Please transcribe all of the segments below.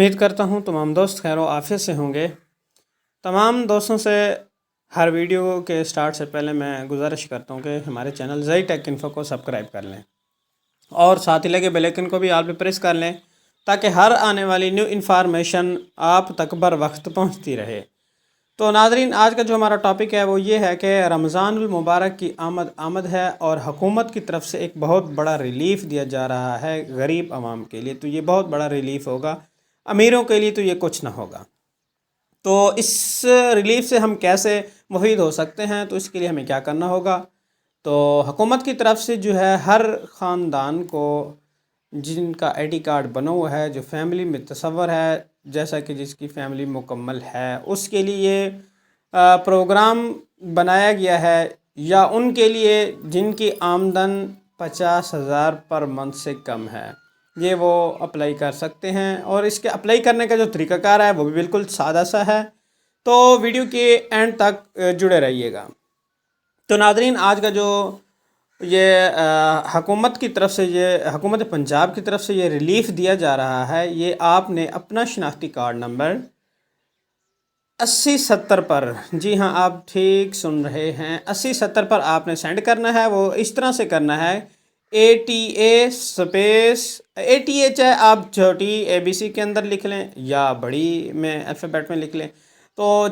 امید کرتا ہوں تمام دوست خیر و عافیت سے ہوں گے۔ تمام دوستوں سے ہر ویڈیو کے سٹارٹ سے پہلے میں گزارش کرتا ہوں کہ ہمارے چینل زئی ٹیک انفو کو سبسکرائب کر لیں اور ساتھ ہی لگے بیل آئیکن کو بھی آل پہ پریس کر لیں تاکہ ہر آنے والی نیو انفارمیشن آپ تک بر وقت پہنچتی رہے۔ تو ناظرین، آج کا جو ہمارا ٹاپک ہے وہ یہ ہے کہ رمضان المبارک کی آمد ہے اور حکومت کی طرف سے ایک بہت بڑا ریلیف دیا جا رہا ہے غریب عوام کے لیے۔ تو یہ بہت بڑا ریلیف ہوگا، امیروں کے لیے تو یہ کچھ نہ ہوگا۔ تو اس ریلیف سے ہم کیسے مفید ہو سکتے ہیں، تو اس کے لیے ہمیں کیا کرنا ہوگا؟ تو حکومت کی طرف سے جو ہے ہر خاندان کو جن کا آئی ڈی کارڈ بنا ہوا ہے، جو فیملی میں تصور ہے جیسا کہ جس کی فیملی مکمل ہے، اس کے لیے پروگرام بنایا گیا ہے، یا ان کے لیے جن کی آمدن 50,000 پر منتھ سے کم ہے، یہ وہ اپلائی کر سکتے ہیں۔ اور اس کے اپلائی کرنے کا جو طریقہ کار ہے وہ بھی بالکل سادہ سا ہے، تو ویڈیو کے اینڈ تک جڑے رہیے گا۔ تو ناظرین، آج کا جو یہ حکومت کی طرف سے، یہ حکومت پنجاب کی طرف سے یہ ریلیف دیا جا رہا ہے، یہ آپ نے اپنا شناختی کارڈ نمبر 8070 پر، جی ہاں آپ ٹھیک سن رہے ہیں، 8070 پر آپ نے سینڈ کرنا ہے۔ وہ اس طرح سے کرنا ہے، ATA اسپیس ATH ہے، آپ چھوٹی ABC کے اندر لکھ لیں یا بڑی میں الفابیٹ میں لکھ لیں۔ تو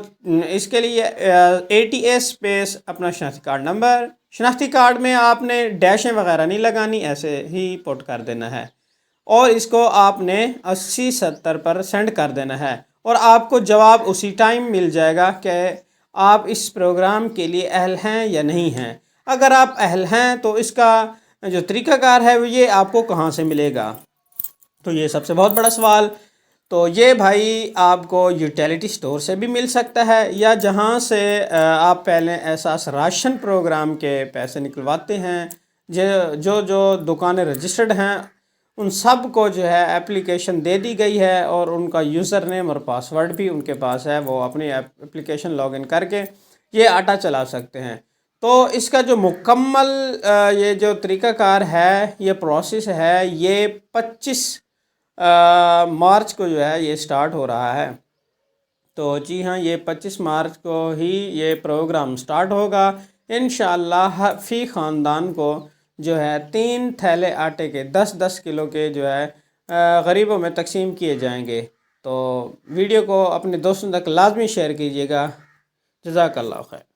اس کے لیے ATA اسپیس اپنا شناختی کارڈ نمبر، شناختی کارڈ میں آپ نے ڈیشیں وغیرہ نہیں لگانی، ایسے ہی پٹ کر دینا ہے، اور اس کو آپ نے 8070 پر سینڈ کر دینا ہے، اور آپ کو جواب اسی ٹائم مل جائے گا کہ آپ اس پروگرام کے لیے اہل ہیں یا نہیں ہیں۔ اگر آپ اہل ہیں تو اس کا جو طریقہ کار ہے وہ یہ آپ کو کہاں سے ملے گا؟ تو یہ سب سے بہت بڑا سوال، تو یہ بھائی آپ کو یوٹیلیٹی سٹور سے بھی مل سکتا ہے، یا جہاں سے آپ پہلے احساس راشن پروگرام کے پیسے نکلواتے ہیں، جو دکانیں رجسٹرڈ ہیں ان سب کو جو ہے اپلیکیشن دے دی گئی ہے، اور ان کا یوزر نیم اور پاسورڈ بھی ان کے پاس ہے، وہ اپنی اپلیکیشن لاگ ان کر کے یہ آٹا چلا سکتے ہیں۔ تو اس کا جو مکمل یہ جو طریقہ کار ہے، یہ پروسیس ہے، یہ 25 مارچ کو جو ہے یہ سٹارٹ ہو رہا ہے۔ تو جی ہاں، یہ 25 مارچ کو ہی یہ پروگرام سٹارٹ ہوگا۔ انشاءاللہ فی خاندان کو جو ہے 3 تھیلے آٹے کے 10-10 کلو کے جو ہے غریبوں میں تقسیم کیے جائیں گے۔ تو ویڈیو کو اپنے دوستوں تک لازمی شیئر کیجیے گا۔ جزاک اللہ خیر۔